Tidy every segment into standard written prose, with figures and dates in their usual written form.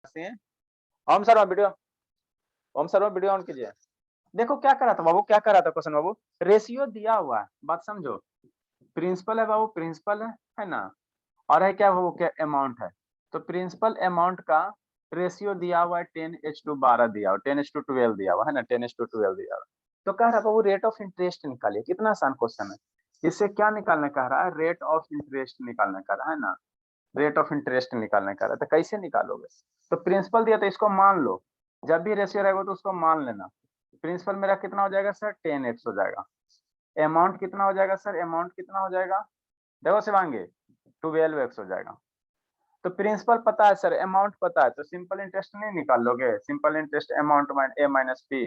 Om Sharma video, Om Sharma video on कीजिए। देखो क्या कर रहा था बाबू, क्या कर रहा था क्वेश्चन बाबू, रेशियो दिया हुआ है, बात समझो, प्रिंसिपल है बाबू, प्रिंसिपल है ना, और है क्या वो, क्या अमाउंट है, तो प्रिंसिपल अमाउंट का रेशियो दिया हुआ है 10:12 दिया हुआ, 10:12 दिया हुआ है ना, 10:12 दिया हुआ। तो कह रहा है बाबू रेट ऑफ इंटरेस्ट निकालिए, कितना आसान क्वेश्चन है। इससे क्या निकालना कह रहा है, रेट ऑफ इंटरेस्ट निकालना कह रहा है ना, रेट ऑफ इंटरेस्ट निकालने का, तो कैसे निकालोगे, तो प्रिंसिपल दिया तो इसको मान लो, जब भी रेशियो रहेगा तो उसको मान लेना। प्रिंसिपल मेरा कितना हो जाएगा सर, 10x हो जाएगा। अमाउंट कितना हो जाएगा सर, अमाउंट कितना हो जाएगा, देखो शिवांगी 12x हो जाएगा। तो प्रिंसिपल पता है सर, अमाउंट पता है, तो सिंपल इंटरेस्ट नहीं निकाल लोगे, सिंपल इंटरेस्ट अमाउंट ए माइनस पी,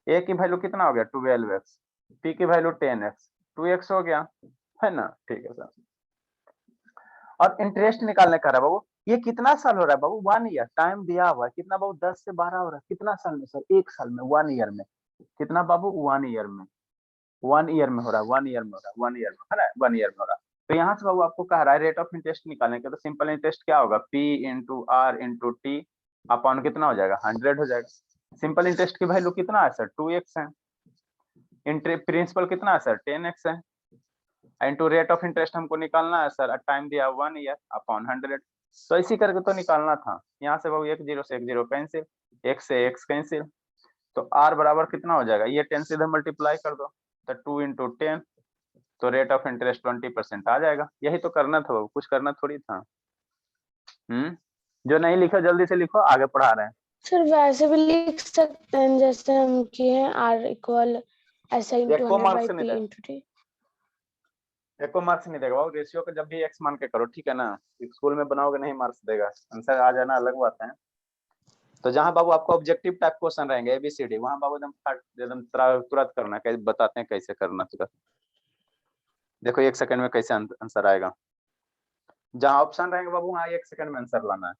ए की वैल्यू कितना हो गया 12x, पी की वैल्यू 10x, 2x हो गया, है ना, ठीक है सर। और इंटरेस्ट निकालने का रहा बाबू, ये कितना साल हो रहा है बाबू, 1 ईयर, टाइम दिया हुआ है कितना बाबू, 10 से 12 हो रहा है, कितना साल में सर, 1 साल में, 1 ईयर में, कितना बाबू, 1 ईयर में, 1 ईयर में हो रहा है, 1 ईयर में हो रहा है, 1 ईयर में है ना, 1 ईयर में हो रहा है। तो यहाँ से बाबू आपको कह रहा है रेट ऑफ इंटरेस्ट निकालने का, तो सिंपल इंटरेस्ट क्या होगा, P into R into T upon कितना हो जाएगा, 100 हो जाएगा। सिंपल इंटरेस्ट की वैल्यू कितना है सर, 2x है, प्रिंसिपल कितना है सर, 10x है, इंटू रेट ऑफ इंटरेस्ट हमको निकालना है सर, टाइम दिया 1 ईयर अपॉन 100, तो इसी करके तो निकालना था। यहाँ से बाबू एक जीरो से एक जीरो कैंसिल, x से x कैंसिल, तो r बराबर कितना हो जाएगा, ये 10 से इधर मल्टीप्लाई कर दो, तो 2 × 10, तो रेट ऑफ इंटरेस्ट 20% आ जाएगा। यही तो करना था बाबू, कुछ करना थोड़ी था। जो नहीं लिखो जल्दी से लिखो, आगे पढ़ा रहे हैं। सर वैसे भी लिख सकते हैं जैसे हम किए हैं, r इक्वल ऐसा इंटू एको 100 मार्क्स बाई नहीं p दे, इंटू t। एको मार्क्स नहीं देगा बाबू, रेशियो का जब भी x मान के करो, ठीक है ना, स्कूल में बनाओगे नहीं मार्क्स देगा, आंसर आ जाना अलग बात है। तो जहां बाबू आपको ऑब्जेक्टिव टाइप क्वेश्चन रहेंगे एबीसीडी, वहां बाबू एकदम तुरंत करना, कैसे बताते हैं कैसे करना तुरंत, देखो 1 सेकंड में कैसे आंसर आएगा, जहां ऑप्शन रहेंगे बाबू वहां 1 सेकंड में आंसर लाना है।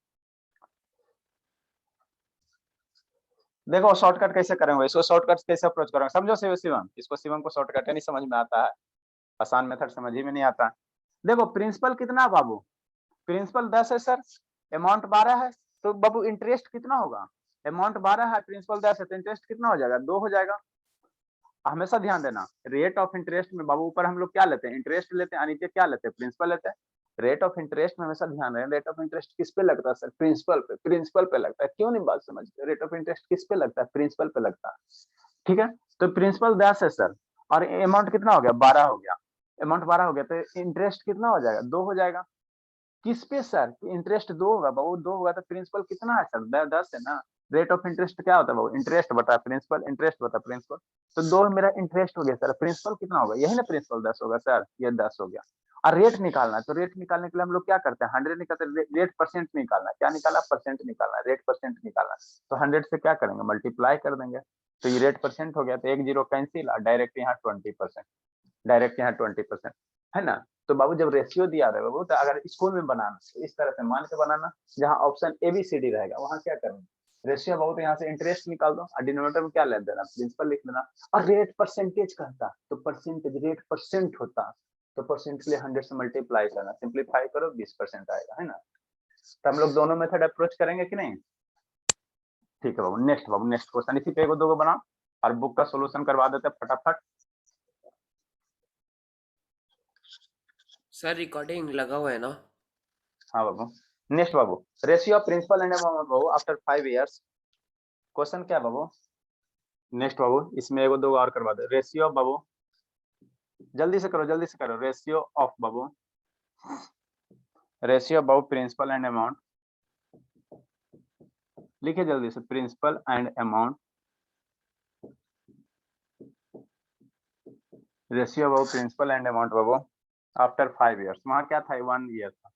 देखो शॉर्टकट कैसे करेंगे, इसको शॉर्टकट कैसे अप्रोच करेंगे, समझो शिवम, इसको शिवम को शॉर्टकट नहीं समझ में आता है, आसान मेथड समझ ही में नहीं आता। देखो प्रिंसिपल कितना बाबू, प्रिंसिपल 10 है सर, अमाउंट 12 है, तो बाबू इंटरेस्ट कितना होगा, अमाउंट 12 है, प्रिंसिपल 10 है, तो इंटरेस्ट कितना हो जाएगा, 2 हो जाएगा। हमेशा ध्यान देना, रेट ऑफ इंटरेस्ट में बाबू ऊपर हम लोग क्या लेते हैं, इंटरेस्ट लेते हैं, नीचे क्या लेते हैं, प्रिंसिपल लेते हैं। रेट ऑफ इंटरेस्ट में हमेशा ध्यान रहे, रेट ऑफ इंटरेस्ट किस पे लगता है सर, प्रिंसिपल पे, प्रिंसिपल पे लगता है, क्यों नहीं बात समझते, रेट ऑफ इंटरेस्ट किस पे लगता है, प्रिंसिपल पे लगता है, ठीक है। तो प्रिंसिपल 10 है सर, और अमाउंट कितना हो गया, 12 हो गया, अमाउंट 12 हो गया, तो इंटरेस्ट कितना हो जाएगा, 2 हो जाएगा। किस पे सर, इंटरेस्ट 2 होगा बाबू, 2 होगा तो प्रिंसिपल कितना है सर, 10 है ना। रेट ऑफ इंटरेस्ट क्या होता है बाबू, इंटरेस्ट बता प्रिंसिपल, इंटरेस्ट बता प्रिंसिपल, तो 2 मेरा इंटरेस्ट हो गया सर, प्रिंसिपल कितना होगा, यही ना प्रिंसिपल 10 होगा सर, ये 10 हो गया। और रेट निकालना है, तो रेट निकालने के लिए हम लोग क्या करते हैं, 100 निकालते हैं, रेट परसेंट निकालना है, क्या निकाला, परसेंट निकालना है, रेट परसेंट निकालना है, तो 100 से क्या करेंगे, मल्टीप्लाई कर देंगे, तो ये रेट परसेंट हो गया, तो एक जीरो कैंसिल, और डायरेक्ट यहाँ 20%, डायरेक्ट यहाँ 20%, है ना। तो बाबू जब रेशियो दिया रहे बाबू, तो अगर स्कूल में बनाना तो इस तरह से मान के बनाना, जहाँ ऑप्शन ABCD रहेगा वहां क्या करेंगे, रेशियो बाबू, तो यहाँ से इंटरेस्ट निकाल दो, और डिनोमिनेटर में क्या ले देना, प्रिंसिपल लिख देना, और रेट परसेंटेज कहता, तो परसेंटेज रेट परसेंट होता, तो परसेंट के लिए 100 से मल्टीप्लाई करना, सिंप्लीफाई करो 20% आएगा, है ना। तो हम लोग दोनों मेथड अप्रोच करेंगे कि नहीं, ठीक है बाबू नेक्स्ट क्वेश्चन, इसी पे एगो दोगो बनाओ, और बुक का सोल्यूशन करवा देते फटाफट। सर रिकॉर्डिंग लगा हुआ है ना। हाँ बाबू, नेक्स्ट बाबू, ratio of principal and amount बाबू आफ्टर 5 इयर्स, क्वेश्चन क्या बाबू, नेक्स्ट बाबू इसमें एगो दो और करवा दो, रेशियो बाबू जल्दी से करो, जल्दी से करो, रेशियो ऑफ बाबू, रेशियो बाबू प्रिंसिपल एंड अमाउंट, लिखिए जल्दी से, प्रिंसिपल एंड अमाउंट, रेशियो बाबू प्रिंसिपल एंड अमाउंट बाबू आफ्टर 5 इयर्स, वहां क्या था, 1 ईयर था,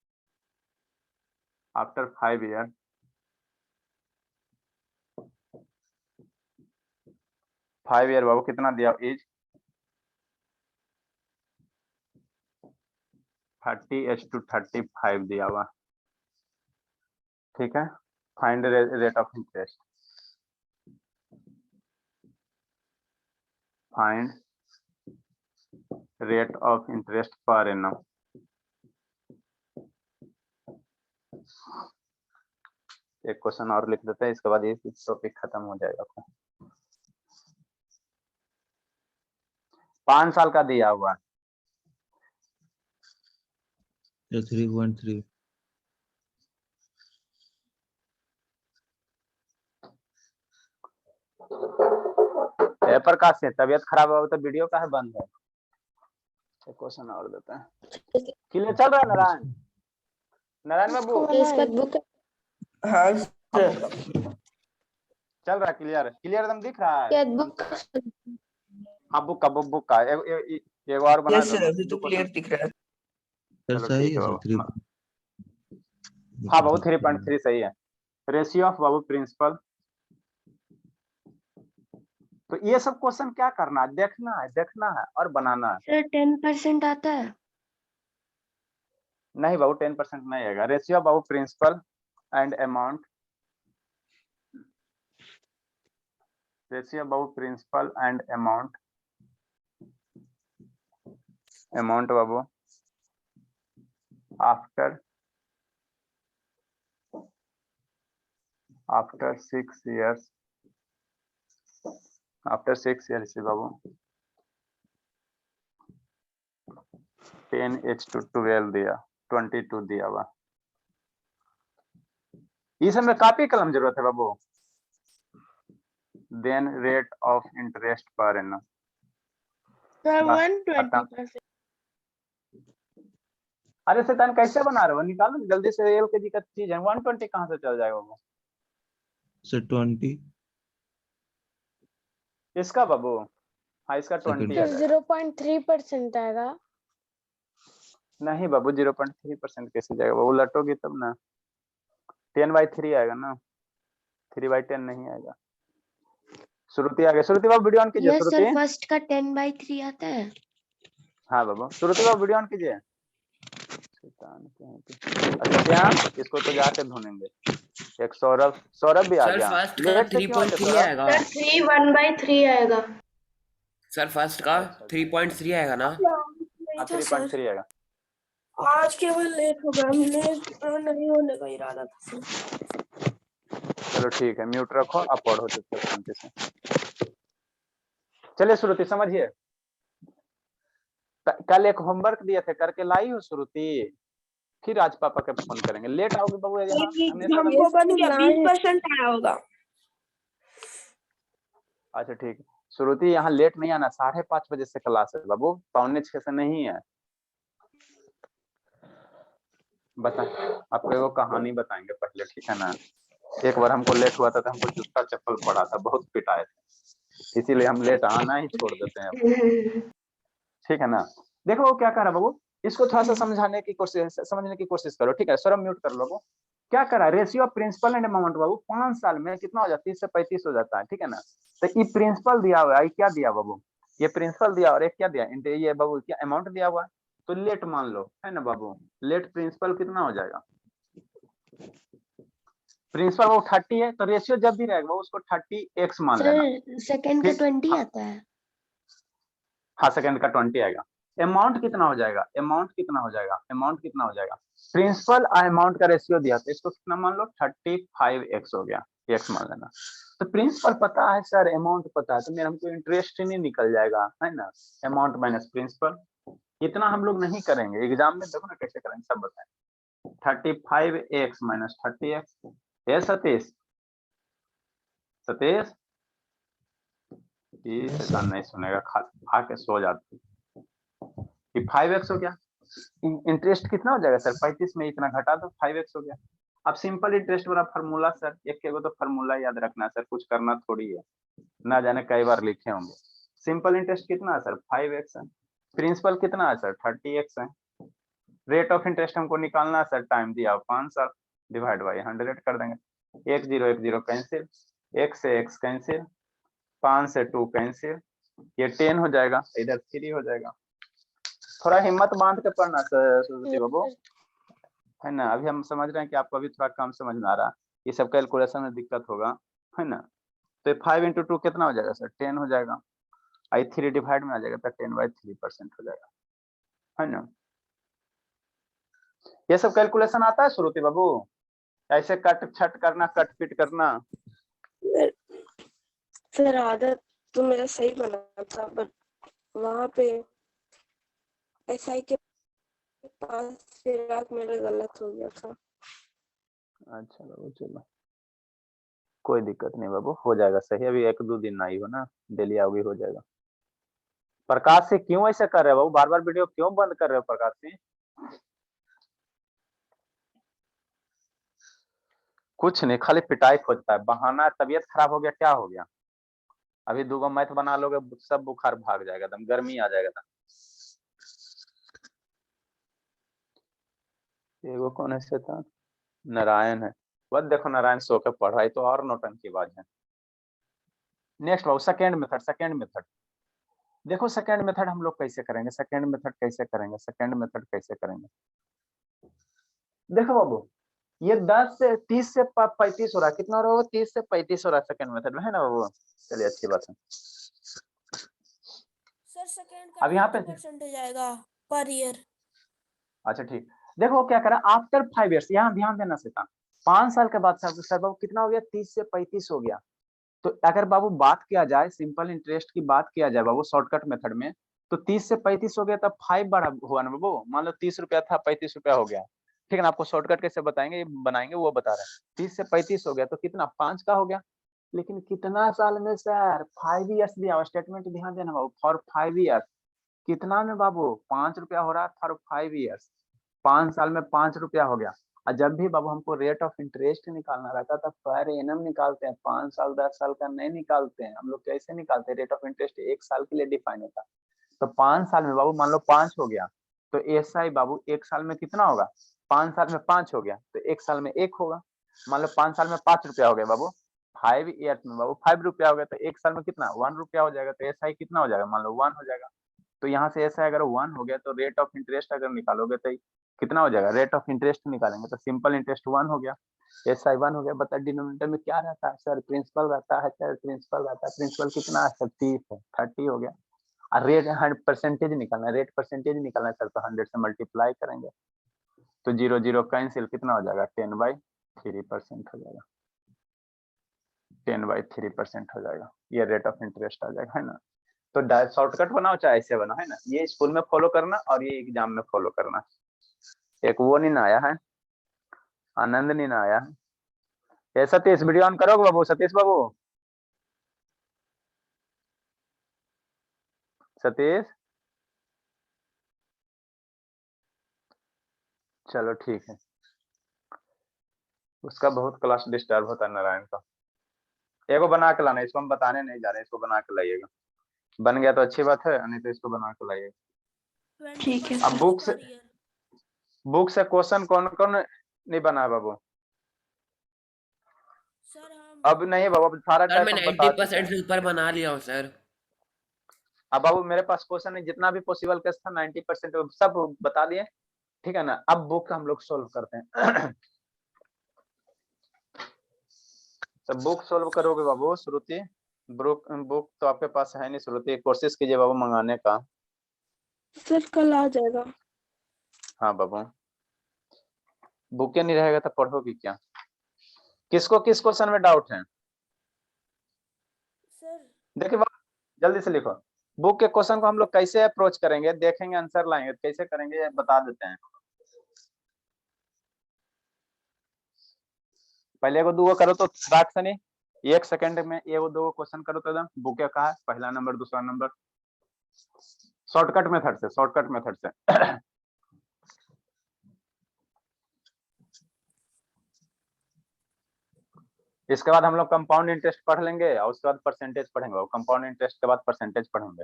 आफ्टर 5 ईयर, 5 ईयर बाबू कितना दिया, एज 30:35 दिया हुआ, ठीक है। Find rate of interest, find rate of interest per annum, एक क्वेश्चन और लिख देते हैं, इसके बाद ये टॉपिक खत्म हो जाएगा। 5 साल का दिया हुआ 3.3 पेपर का से तबीयत खराब हो तो वीडियो का है बंद है। एक क्वेश्चन और देते हैं। क्लियर चल रहा है नारायण? नारायण बाबू हाँ चल रहा है? क्लियर एकदम दिख रहा है? बुक हाँ बुक का एक और बना यस दो सर, अभी तो क्लियर दिख रहा है। सर चलो सही ठीक है है सर बाबू। 3 हाँ बाबू 3.3 सही है। रेशियो ऑफ बाबू प्रिंसिपल। तो ये सब क्वेश्चन क्या करना है, देखना है और बनाना है। सर 10% आता है? नहीं बाबू 10% नहीं आएगा। रेशियो ऑफ बाबू principal and amount. Ratio of बाबू प्रिंसिपल एंड अमाउंट बाबू after 6 years बाबू 10:12 दिया 22 दिया हुआ। इस समय कापी कलम जरूरत है बाबू। Then rate of interest per annum sir बस, 120%। अरे शैतान कैसे बना रहे हो, निकालो जल्दी से। एलकेजी का चीज है, 120 कहाँ से चल जाएगा बाबू? सर 20 इसका बाबू? हाँ इसका 20 Second. आ जाएगा। 0.3% आएगा। नहीं बाबू 0.3% कैसे जाएगा बाबू? उलटोगी तब ना। 10/3 आएगा ना, 3/10 नहीं आएगा। श्रुति आ गई। श्रुति बाबू वीडियो ऑन कीजिए। यस सर, श्रुति फर्स्ट का 10/3 आता है। हाँ बाबू। श्रुति बाबू वीडियो ऑन कीजिए। अच्छा ध्यान, इसको तो जाके ढूंढेंगे। एक सौरभ भी आ सर गया। फर्स्ट का लेट से क्यों आते 3.3 सौरभ? आएगा। सर 3 1/3 आएगा। सर फर्स्ट का अच्छा, 3.3 आएगा ना? हाँ 3.3 आएगा। आज केवल लेट हो गया, लेट नहीं होने का इरादा था। चलो ठीक है, म्यूट रखो, आप पढ़ो चुपचाप शांति से। चलिए श्रुति समझिए। कल एक होमवर्क दिए थे, करके लाई हो श्रुति? फिर आज पापा के फोन करेंगे। लेट आओगे बाबू यहाँ हमेशा। हमको बन गया 20% आया होगा। अच्छा ठीक है श्रुति, यहाँ लेट नहीं आना। 5:30 बजे से क्लास है बाबू, 5:45 से नहीं है। बता, आपको एगो कहानी बताएंगे पहले, ठीक है ना? एक बार हमको लेट हुआ था तो हमको जूता चप्पल पड़ा था, बहुत पिटाए थे, इसीलिए हम लेट आना ही छोड़ देते हैं। ठीक है ना? देखो वो क्या कर रहा है बाबू, इसको थोड़ा सा समझने की कोशिश करो। ठीक है सौरभ म्यूट कर लो। वो क्या कर रहा है? Ratio of principal and amount बाबू 5 साल में कितना हो जाता है? 30 से 35 हो जाता है। ठीक है ना? तो ये प्रिंसिपल दिया हुआ है, क्या दिया बाबू? ये प्रिंसिपल दिया और एक क्या दिया? ये बाबू क्या अमाउंट दिया हुआ है? तो लेट मान लो, है ना बाबू? लेट प्रिंसिपल कितना हो जाएगा? प्रिंसिपल वो 30 है, तो रेशियो जब भी रहेगा वो उसको 30x मान लेना। सर सेकंड का 20 आता है। हाँ सेकंड का 20 आएगा। अमाउंट कितना हो जाएगा? अमाउंट कितना हो जाएगा? प्रिंसिपल और अमाउंट का रेशियो दिया, तो इसको कितना मान लो? 35x हो गया, x मान लेना। तो प्रिंसिपल पता है सर, अमाउंट पता है, तो मेरा हमको इंटरेस्ट ही नहीं निकल जाएगा, है ना? Amount minus principal. इतना हम लोग नहीं करेंगे एग्जाम में, देखो ना कैसे करेंगे सब बताएं। 35x minus 30x। ये सतीश नहीं सुनेगा, खा के सो जाती। 5x हो गया। इंटरेस्ट कितना हो जाएगा सर? 35 में इतना घटा दो, 5x हो गया। अब सिंपल इंटरेस्ट वाला फार्मूला सर, एक तो फार्मूला याद रखना सर, कुछ करना थोड़ी है, ना जाने कई बार लिखे होंगे। सिंपल इंटरेस्ट कितना है सर? 5x है। प्रिंसिपल कितना है सर? 30x है। रेट ऑफ इंटरेस्ट हमको निकालना है सर, टाइम दिया 5 साल, डिवाइड बाई 100 कर देंगे। 1 0 कैंसिल, x से x कैंसिल, 5 से 2 कैंसिल, ये 10 हो जाएगा, इधर 3 हो जाएगा। थोड़ा हिम्मत बांध के पढ़ना सरस्वती बाबू, है ना? अभी हम समझ रहे हैं कि आपको अभी थोड़ा कम समझ में आ रहा है, ये सब कैलकुलेशन में दिक्कत होगा, है ना? तो 5 × 2 कितना हो जाएगा सर? 10 हो जाएगा। आई 3 डिवाइड में आ जाएगा तो 10/3% हो जाएगा, है ना? ये सब कैलकुलेशन आता है श्रुति बाबू? ऐसे कट छट करना, कट पिट करना। सर आदत तो मेरा सही बना था, बट वहां पे एसआई के पास फिर मेरा गलत हो गया था। अच्छा बाबू चलो, कोई दिक्कत नहीं बाबू, हो जाएगा सही। अभी 1-2 दिन आई हो ना, डेली आओगी, हो जाएगा। प्रकाश से क्यों ऐसे कर रहे हो बाबू, बार बार वीडियो क्यों बंद कर रहे हो प्रकाश सिंह? कुछ नहीं, खाली पिटाई खोजता है, बहाना। तबीयत खराब हो गया, क्या हो गया? अभी 2 मैथ बना लोगे, सब बुखार भाग जाएगा, एकदम गर्मी आ जाएगा था। एगो कौन ऐसे था, नारायण है। बस देखो नारायण सो के पढ़ रहा है, तो और नौटंकी बाज है। नेक्स्ट बाबू सेकेंड मेथड, सेकेंड मेथड देखो। सेकेंड मेथड हम लोग कैसे करेंगे, सेकेंड मेथड कैसे करेंगे, सेकेंड मेथड कैसे करेंगे? देखो बाबू, ये 10 से 30 से 35 हो रहा है, कितना हो रहा है? 30 से 35 हो रहा है सेकेंड मेथड में, है ना बाबू? चलिए अच्छी बात है। सर सेकंड अब का यहाँ पे 20% आएगा पर ईयर। अच्छा ठीक, देखो क्या करा आफ्टर 5 इयर्स, यहाँ ध्यान देना सीता। 5 साल के बाद सर बाबू कितना हो गया? 30 से 35 हो गया। तो अगर बाबू बात किया जाए, सिंपल इंटरेस्ट की बात किया जाए बाबू शॉर्टकट मेथड में, तो 30 से 35 हो गया, तब 5 बढ़ा हुआ ना बाबू। मान लो 30 रुपया था, 35 रुपया हो गया, ठीक है ना? आपको शॉर्टकट कैसे बताएंगे, ये बनाएंगे वो बता रहे हैं। 30 से 35 हो गया तो कितना? 5 का हो गया। लेकिन कितना साल में सर? 5 इयर्स दिया, स्टेटमेंट ध्यान देना बाबू, फॉर 5 इयर्स। कितना में बाबू? 5 रुपया हो रहा है फॉर 5 इयर्स। 5 साल में 5 रुपया हो गया। और जब भी बाबू हमको रेट ऑफ इंटरेस्ट निकालना रहता है, तब पर एनम निकालते हैं, 5 साल 10 साल का नहीं निकालते हैं हम लोग। कैसे निकालते हैं? रेट ऑफ इंटरेस्ट 1 साल के लिए डिफाइन होता है। तो 5 साल में बाबू मान लो 5 हो गया, तो एसआई बाबू 1 साल में कितना होगा? 5 साल में 5 हो गया तो 1 साल में 1 होगा। मान लो 5 साल में 5 रुपया हो गया बाबू, 5 ईयर्स में बाबू 5 रुपया हो गया, तो 1 साल में कितना? 1 रुपया हो जाएगा। तो एसआई कितना हो जाएगा? मान लो 1 हो जाएगा। तो यहाँ से ऐसा अगर 1 हो गया, तो रेट ऑफ इंटरेस्ट अगर निकालोगे तो कितना हो जाएगा? रेट ऑफ इंटरेस्ट निकालेंगे तो सिंपल इंटरेस्ट 1 हो गया, एसआई 1 हो गया। बता डिनोमिनेटर में क्या रहता है सर? प्रिंसिपल रहता है सर, प्रिंसिपल रहता है। प्रिंसिपल कितना है सर? 30 है, 30 हो गया। और रेट 100 परसेंटेज निकालना है, रेट परसेंटेज निकालना है सर, तो 100 से मल्टीप्लाई करेंगे तो 0 0 कैंसिल, कितना हो जाएगा? 10/3% हो जाएगा, 10/3% हो जाएगा। ये रेट ऑफ इंटरेस्ट आ जाएगा, है ना? तो शॉर्टकट बनाओ चाहे ऐसे बनाओ, है ना? ये स्कूल में फॉलो करना और ये एग्जाम में फॉलो करना। एक वो नहीं ना आया है, आनंद नहीं ना आया है। ये सतीश वीडियो ऑन करोगे बाबू? सतीश बाबू, सतीश, चलो ठीक है। उसका बहुत क्लास डिस्टर्ब होता है नारायण का। एगो बना के लाना, इसको हम बताने नहीं जा रहे, इसको बना के लाइएगा। बन गया तो अच्छी बात है, नहीं तो इसको बना के लाइएगा। ठीक है अब बुक से क्वेश्चन कौन कौन नहीं बना है बाबू? सर हम अब नहीं बाबू, अब सारा सर टाइप मैं हम बता चुके 90% हैं। से ऊपर बना लिया हूँ सर। अब बाबू मेरे पास क्वेश्चन है, जितना भी पॉसिबल केस था 90% सब बता दिए, ठीक है ना? अब बुक हम लोग सोल्व करते हैं। तो बुक सोल्व करोगे बाबू श्रुति? बुक तो आपके पास है नहीं श्रुति, कोशिश कीजिए बाबू मंगाने का। सर कल आ जाएगा। हाँ बाबू, बुके नहीं रहेगा तो पढ़ोगी क्या? किसको किस क्वेश्चन में डाउट है? सर देखिए बाबू जल्दी से लिखो। बुक के क्वेश्चन को हम लोग कैसे अप्रोच करेंगे, देखेंगे, आंसर लाएंगे, कैसे करेंगे बता देते हैं। पहले एगो दूगो करो तो राख सनी, 1 सेकंड में एगो दूगो क्वेश्चन करो तो एकदम बुके का है, पहला नंबर दूसरा नंबर, शॉर्टकट मेथड से, शॉर्टकट मेथड से। इसके बाद हम लोग कंपाउंड इंटरेस्ट पढ़ लेंगे और उसके बाद परसेंटेज पढ़ेंगे, कंपाउंड इंटरेस्ट के बाद परसेंटेज पढ़ेंगे।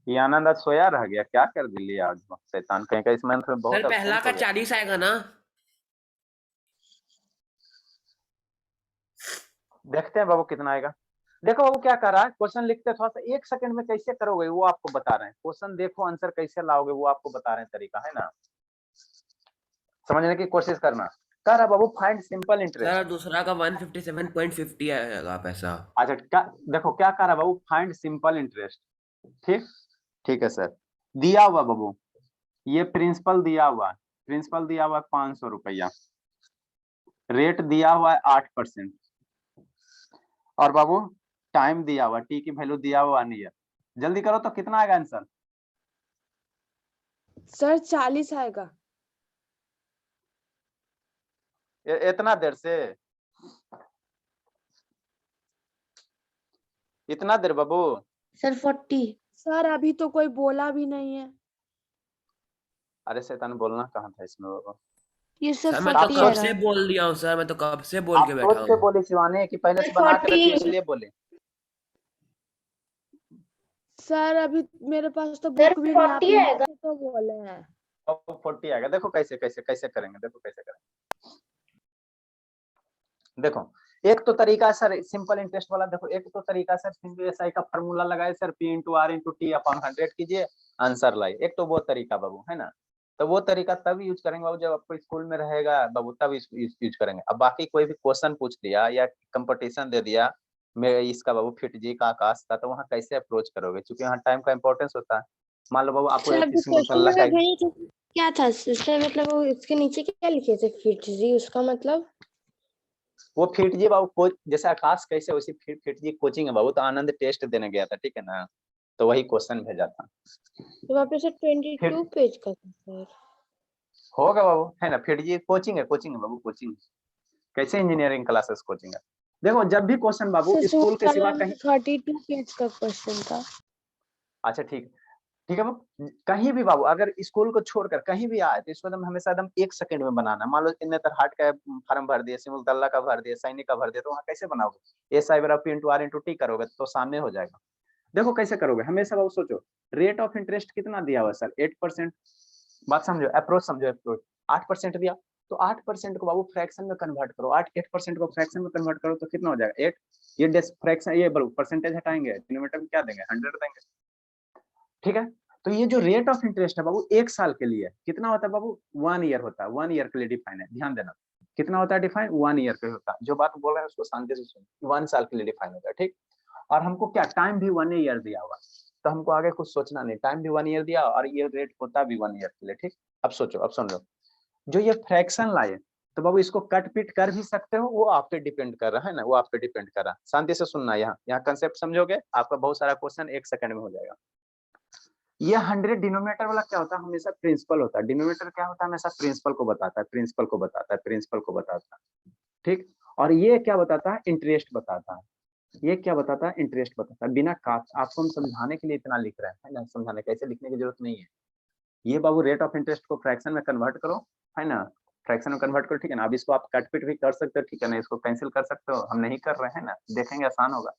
ये आनंद आज सोया रह गया, क्या कर दिया आज शैतान कहीं का, इस मंथ में बहुत सर पहला एब्सेंट का हो गया। 40 आएगा ना? देखते हैं बाबू कितना आएगा। देखो बाबू क्या कर रहा है, क्वेश्चन लिखते थोड़ा सा 1 सेकंड में कैसे करोगे वो आपको बता रहे हैं। क्वेश्चन देखो, आंसर कैसे लाओगे वो आपको बता रहे हैं तरीका, है ना? समझने की कोशिश करना। कह रहा बाबू फाइंड सिंपल इंटरेस्ट। सर दूसरा का 157.50 आएगा पैसा। अच्छा देखो क्या कह रहा है बाबू, फाइंड सिंपल इंटरेस्ट, ठीक? ठीक है सर। दिया हुआ बाबू, ये प्रिंसिपल दिया हुआ, प्रिंसिपल दिया हुआ 500 रुपया, रेट दिया हुआ है 8%, और बाबू टाइम दिया हुआ, टी की वैल्यू दिया हुआ नहीं है। जल्दी करो तो कितना आएगा आंसर? सर 40 आएगा। इतना देर से, इतना देर बाबू? सर 40। सर अभी तो कोई बोला भी नहीं है। अरे शैतान, बोलना कहाँ था इसमें बाबू? ये सर सर मैं तो 40 कब आ से रहा है। बोल दिया हूँ सर, मैं तो कब से बोल आप के सोच बैठा के हूँ। बोले शिवानी कि पहले से सर, बना के रखिए 40 इसलिए बोले। सर अभी मेरे पास तो सर, बुक भी नहीं, आप 40 आएगा। तो बोले हैं। अब 40 आएगा। देखो कैसे कैसे कैसे करेंगे, देखो कैसे करेंगे। देखो एक तो तरीका है सर सिंपल इंटरेस्ट वाला, देखो एक तो तरीका सर सिंपल एसआई का फार्मूला लगाए sir, P into R into T upon 100 कीजिए, आंसर लाइए। एक तो वो तरीका बाबू है ना, तो वो तरीका तब यूज करेंगे बाबू जब आपको स्कूल में रहेगा बाबू, तब यूज करेंगे। अब बाकी कोई भी क्वेश्चन पूछ दिया या कंपटीशन दे दिया मैं इसका बाबू फिट जी का आकाश का, तो वहाँ कैसे अप्रोच करोगे, क्योंकि यहाँ टाइम का इंपॉर्टेंस होता है। मान लो बाबू आपको सर एक जो किस्म क्वेश्चन का में गई थी क्या था सर, मतलब वो इसके नीचे क्या लिखे थे, फिट जी, उसका मतलब? वो फिट जी बाबू कोच जैसे आकाश कैसे वैसी फिट जी कोचिंग है बाबू, तो आनंद टेस्ट देने गया था, ठीक है ना, तो वही क्वेश्चन भेजा था। तो वहाँ पे सर 22 पेज का था सर। होगा बाबू है ना, फिट जी कोचिंग है बाबू, कोचिंग कैसे इंजीनियरिंग क्लासेस कोचिंग है। देखो जब भी क्वेश्चन बाबू सर स्कूल के सिवा कल कहीं, 32 पेज का क्वेश्चन था। अच्छा ठीक ठीक है बाबू, कहीं भी बाबू अगर स्कूल को छोड़कर कहीं भी आए तो इसको एकदम हमेशा एकदम 1 सेकंड में बनाना। मान लो इन्ने तरहाट का फार्म भर दिए, सिमुलतल्ला का भर दिए, सैनिक का भर दिया, तो वहाँ कैसे बनाओगे? एस आई बराबर P into R into T करोगे तो सामने हो जाएगा। देखो कैसे करोगे, हमेशा बाबू सोचो रेट ऑफ इंटरेस्ट कितना दिया हुआ सर, 8%। बात समझो, अप्रोच समझो, अप्रोच 8% दिया, तो 8% को बाबू फ्रैक्शन में कन्वर्ट करो, 8% को फ्रैक्शन में कन्वर्ट करो तो कितना हो जाएगा 8। ये फ्रैक्शन ये परसेंटेज हटाएंगे, डिनोमिनेटर में क्या देंगे 100 देंगे, ठीक है। तो ये जो रेट ऑफ इंटरेस्ट है बाबू 1 साल के लिए कितना होता है बाबू, 1 ईयर होता है, 1 ईयर के लिए डिफाइन है, ध्यान देना। कितना होता है डिफाइन, 1 ईयर का होता है। जो बात बोल रहे हैं उसको शांति से सुनो, 1 साल के लिए डिफाइन होता है, ठीक। और हमको क्या टाइम भी 1 ईयर दिया हुआ, तो हमको आगे कुछ सोचना नहीं, टाइम भी 1 ईयर दिया और ये रेट होता भी 1 ईयर के लिए, ठीक। अब सोचो, अब सुन लो, जो ये फ्रैक्शन लाए तो बाबू इसको कट पिट कर भी सकते हो, वो आप पे डिपेंड कर रहा है ना, वो आप पे डिपेंड कर रहा है। शांति से सुनना, यहाँ कंसेप्ट समझोगे आपका बहुत सारा क्वेश्चन 1 सेकंड में हो जाएगा। ये 100 डिनोमिनेटर वाला क्या होता है, हमेशा प्रिंसिपल होता है। डिनोमिनेटर क्या होता है, हमेशा प्रिंसिपल को बताता है, प्रिंसिपल को बताता है, प्रिंसिपल को बताता है, ठीक। और ये क्या बताता है, इंटरेस्ट बताता है। ये क्या बताता है, इंटरेस्ट बताता है। बिना काट आपको हम समझाने के लिए इतना लिख रहे हैं ना, समझाने कैसे लिखने की जरूरत नहीं है। ये बाबू रेट ऑफ इंटरेस्ट को फ्रैक्शन में कन्वर्ट करो, है ना, फ्रैक्शन में कन्वर्ट करो, ठीक है ना। अब इसको आप कट पिट भी कर सकते हो, ठीक है ना, इसको कैंसिल कर सकते हो, हम नहीं कर रहे हैं ना, देखेंगे आसान होगा।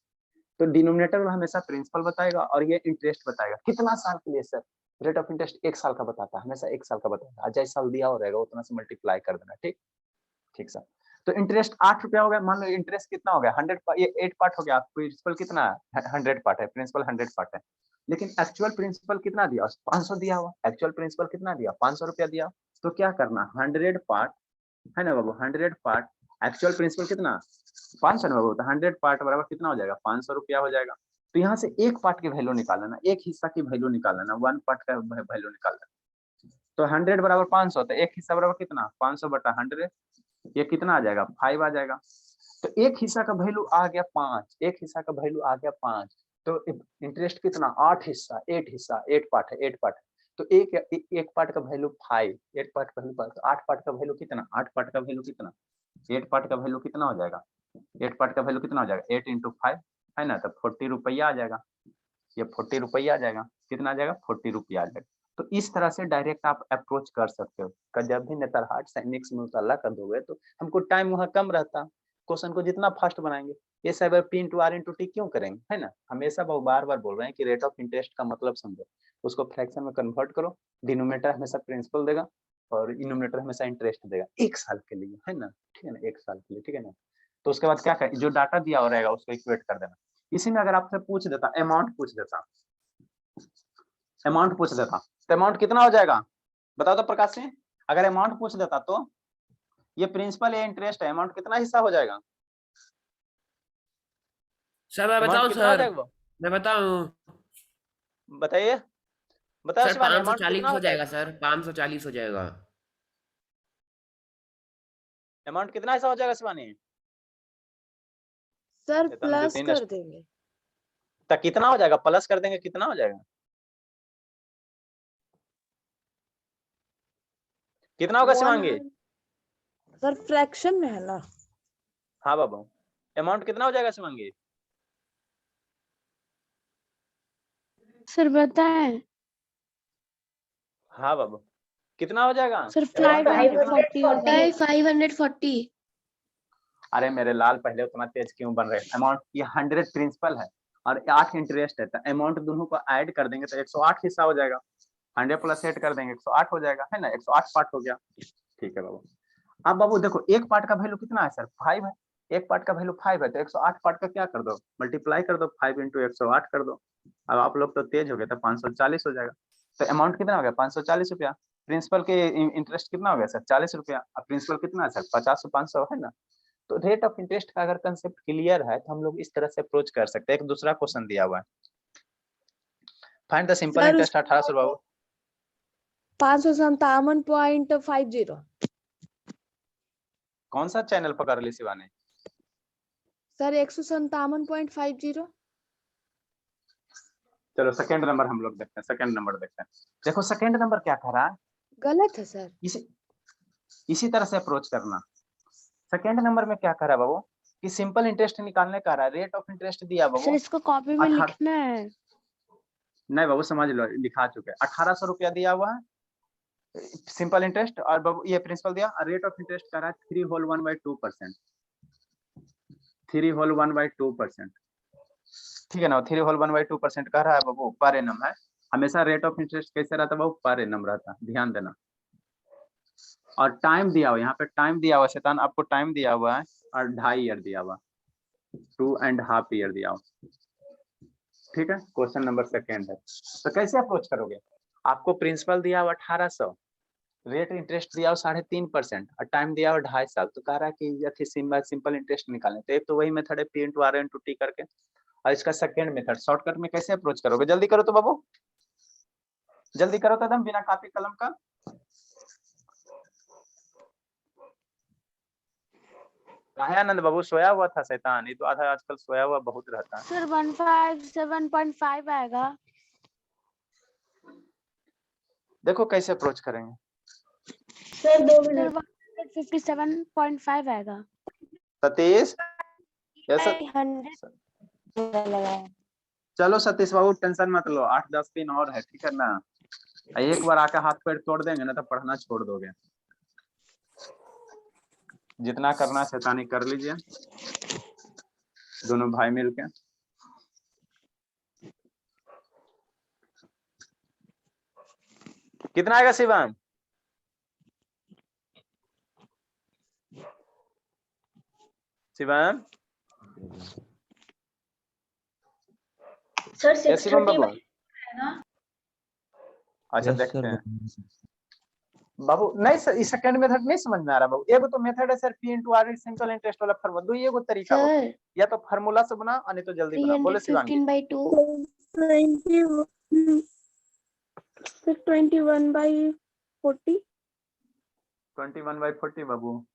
तो डिनोमिनेटर वाला हमेशा प्रिंसिपल बताएगा और ये इंटरेस्ट बताएगा। कितना साल के लिए सर, रेट ऑफ इंटरेस्ट 1 साल का बताता है, हमेशा 1 साल का बताता है। जैसा साल दिया हो रहेगा उतना से मल्टीप्लाई कर देना, ठीक ठीक सर। तो इंटरेस्ट 8 रुपया हो गया, मान लो इंटरेस्ट कितना हो गया 100, ये 8 पार्ट हो गया, प्रिंसिपल कितना है 100 पार्ट है, प्रिंसिपल 100 पार्ट है। लेकिन एक्चुअल प्रिंसिपल कितना दिया, 500 दिया हुआ, एक्चुअल प्रिंसिपल कितना दिया 500 रुपया दिया। तो क्या करना, 100 पार्ट है ना बाबू, 100 पार्ट एक्चुअल प्रिंसिपल कितना 500 ना बाबू, तो 100 पार्ट बराबर कितना हो जाएगा 500 रुपया हो जाएगा। तो यहाँ से एक पार्ट की वैल्यू निकाल लेना, एक हिस्सा की वैल्यू निकाल लेना, 1 पार्ट का वैल्यू निकाल लेना। तो 100 बराबर 500, तो एक हिस्सा बराबर कितना 500 बटा 100, ये कितना आ जाएगा 5 आ जाएगा। तो एक हिस्सा का वैल्यू आ गया 5, एक हिस्सा का वैल्यू आ गया 5, तो इंटरेस्ट कितना 8 हिस्सा, 8 पार्ट है, 8 पार्ट है। तो एक पार्ट का वैल्यू 5, 8 पार्ट का वैल्यू 8 पार्ट का वैल्यू कितना, 8 पार्ट का वैल्यू कितना, 8 पार्ट का वैल्यू कितना हो जाएगा, 8 पार्ट का वैल्यू कितना हो जाएगा 8 इंटू 5 है ना, तो 40 रुपया आ जाएगा। ये 40 रुपया आ जाएगा, कितना आ जाएगा 40 रुपया आ जाएगा। तो इस तरह से डायरेक्ट आप अप्रोच कर सकते हो। जब भी नेतरहाट सैनिक से मुतल्ला कर दोगे तो हमको टाइम वहाँ कम रहता, क्वेश्चन को जितना फास्ट बनाएंगे। ये सब P into R into T क्यों करेंगे, है ना। हमेशा वो बार बार बोल रहे हैं कि रेट ऑफ इंटरेस्ट का मतलब समझो, उसको फ्रैक्शन में कन्वर्ट करो, डिनोमिनेटर हमेशा प्रिंसिपल देगा और इनोमिनेटर हमेशा इंटरेस्ट देगा 1 साल के लिए, है ना, ठीक है ना, 1 साल के लिए, ठीक है ना। तो उसके बाद क्या करें, जो डाटा दिया हो रहेगा उसको इक्वेट कर देना। इसी में अगर आपसे पूछ देता अमाउंट पूछ देता, अमाउंट पूछ देता तो अमाउंट कितना हो जाएगा बताओ तो प्रकाश सिंह। अगर अमाउंट पूछ देता तो ये प्रिंसिपल या इंटरेस्ट है, अमाउंट कितना हिस्सा हो जाएगा, सर मैं अमाउंट बताऊं कितना हो सर, जाएगा वो मैं बताऊं। बताइए। बताओ सर शिवानी अमाउंट 540 कितना हो हो जाएगा जाएगा? सर, 540 हो जाएगा। अमाउंट कितना ऐसा हो जाएगा शिवानी? सर चेतन प्लस द्वितीय कर देंगे। तो कितना हो जाएगा? प्लस कर देंगे कितना हो जाएगा? कितना होगा शिवांगी? सर फ्रैक्शन में है ना। हाँ बाबू, अमाउंट कितना हो जाएगा शिवांगी? सर बताएं। हाँ बाबू, कितना हो जाएगा? सर अमाउंट अमाउंट कितना? 540 होगा। 540। अरे मेरे लाल पहले उतना तेज क्यों बन रहे? अमाउंट ये 100 प्रिंसिपल है और 8 इंटरेस्ट है, तो अमाउंट दोनों को ऐड कर देंगे तो 108 हिस्सा हो जाएगा। 100 प्लस 8 कर देंगे 108 हो जाएगा, है ना? 108 पार्ट हो गया। ठीक है बाबू। अब बाबू देखो, एक पार्ट का वैल्यू कितना है सर? 5 है। एक पार्ट का वैल्यू 5 है तो 108 पार्ट का क्या कर दो? मल्टीप्लाई कर दो, 5 इंटू 108 कर दो। अब आप लोग तो तेज हो गए तो 540 हो जाएगा। तो अमाउंट कितना हो गया? 540 रुपया। प्रिंसिपल के इंटरेस्ट कितना हो गया सर? 40 रुपया। अब प्रिंसिपल कितना है सर? 50 500 है ना? तो रेट ऑफ इंटरेस्ट का अगर कंसेप्ट क्लियर है तो हम लोग इस तरह से अप्रोच कर सकते हैं। एक दूसरा क्वेश्चन दिया हुआ है, फाइंड द सिंपल इंटरेस्ट 1800 बाबू। 557.50। कौन सा चैनल पकड़ ली शिवानी? सर 157.50। चलो सेकंड नंबर हम लोग देखते हैं, सेकंड नंबर देखते हैं। देखो सेकंड नंबर क्या कह रहा है, गलत है सर। इसी तरह से अप्रोच करना। सेकंड नंबर में क्या कह रहा है बाबू कि सिंपल इंटरेस्ट निकालने का रहा है। रेट ऑफ इंटरेस्ट दिया सर बाबू, इसको कॉपी में 18 लिखना है। नहीं बाबू समझ लो, लिखा चुके। 1800 रुपया दिया हुआ है सिंपल इंटरेस्ट, और बाबू ये प्रिंसिपल दिया। रेट ऑफ इंटरेस्ट कर रहा है 3 होल 1/2%। 3 होल 1/2%, ठीक है ना? 3 होल 1/2% कह रहा है बाबू, पर एनम है। हमेशा रेट ऑफ इंटरेस्ट कैसे रहता है बाबू? पर एनम रहता है, ध्यान देना। और टाइम दिया हुआ, यहाँ पे टाइम दिया हुआ शैतान, आपको टाइम दिया हुआ है और 2.5 ईयर दिया हुआ, 2.5 ईयर दिया हुआ। ठीक है, क्वेश्चन नंबर सेकंड है। तो कैसे अप्रोच करोगे? आपको प्रिंसिपल दिया हुआ 1800, रेट इंटरेस्ट दिया हुआ 3.5% और टाइम दिया हुआ 2.5 साल। तो कह रहा है कि सिंपल इंटरेस्ट निकालें। तो एक तो वही मेथड है P into R into T करके, और इसका सेकंड मेथड शॉर्टकट में कैसे अप्रोच करोगे? जल्दी करो तो बाबू, जल्दी करो तो एकदम, बिना कॉपी कलम का। काहे आनंद बाबू सोया हुआ था शैतान? ये तो आधा आजकल सोया हुआ बहुत रहता है। सर 157.5 आएगा। देखो कैसे अप्रोच करेंगे। Sir 2 sir minute. 157.5 आएगा। सतीश, यस 100 लगाया। चलो सतीश बाबू टेंशन मत लो, 8-10 दिन और है, ठीक है ना? एक बार आके हाथ पैर तोड़ देंगे ना तो पढ़ना छोड़ दोगे। जितना करना शैतानी कर लीजिए दोनों भाई मिलके। कितना आएगा शिवम? शिवम, सर yes, शिवम 630 बाबू। आएगा। अच्छा Yes, देखते sir, हैं बाबू। नहीं सर, इस सेकंड मेथड नहीं समझ में आ रहा बाबू। एगो तो मेथड है sir P into R simple interest वाला फार्मूला। दो एगो तरीका बाबू, सर या तो फार्मूला से बना और नहीं तो जल्दी बना। बोले शिवांगी। 315/2। 21/40। 21/40 बाबू,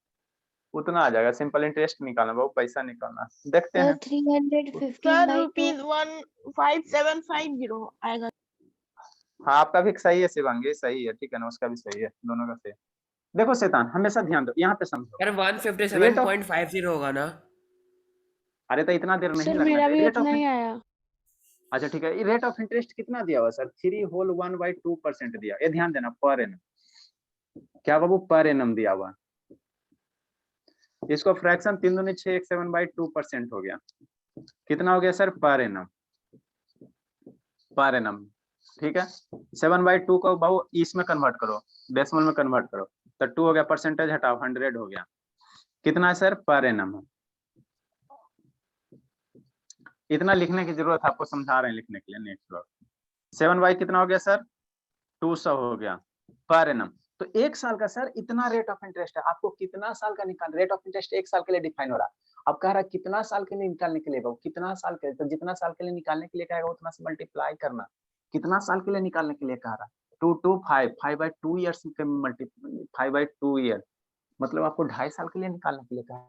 उतना आ जाएगा। सिंपल इंटरेस्ट निकालना बाबू, पैसा निकालना। देखते सर हैं। 315/2। ₹15750 आएगा। हाँ आपका भी सही है शिवांगी, सही है, ठीक है ना? उसका भी सही है, दोनों का सही है। देखो शैतान हमेशा ध्यान दो, यहाँ पे समझो। सर रेट ऑफ 157.50 होगा ना? अरे तो इतना देर नहीं सर लगना मेरा चाहिए। भी रेट ऑफ उतना ही आया। अच्छा ठीक है, रेट ऑफ इंटरेस्ट कितना दिया हुआ सर? 3 होल 1/2% दिया। ये ध्यान देना, पर एनम। क्या बाबू? पर एनम दिया हुआ। इसको फ्रैक्शन 3 दूनी 6 1 7/2% हो गया। कितना हो गया sir? Per annum, per annum. ठीक है, 7/2 को बाबू इसमें कन्वर्ट करो, डेसिमल में कन्वर्ट करो, तो 2 हो गया, परसेंटेज हटाओ 100 हो गया। कितना है सर? पर एनम है। इतना लिखने की जरूरत है, आपको समझा रहे हैं लिखने के लिए। नेक्स्ट 7/, कितना हो गया सर? 200 हो गया पर एनम। तो एक साल का सर इतना रेट ऑफ इंटरेस्ट है। आपको कितना साल का निकाल, रेट ऑफ इंटरेस्ट एक साल के लिए डिफाइन हो रहा है। अब कह रहा है कितना साल के लिए निकालने के लिए, कितना साल के लिए, तो जितना साल के लिए निकालने के लिए कहेगा उतना से मल्टीप्लाई करना। कितना साल के लिए निकालने के लिए कह रहा है? 2 2 5 5 बाई 2 ईयर्स के मल्टी 5 बाई 2 ईयर, मतलब आपको 2.5 साल के लिए निकालने के लिए कहा है।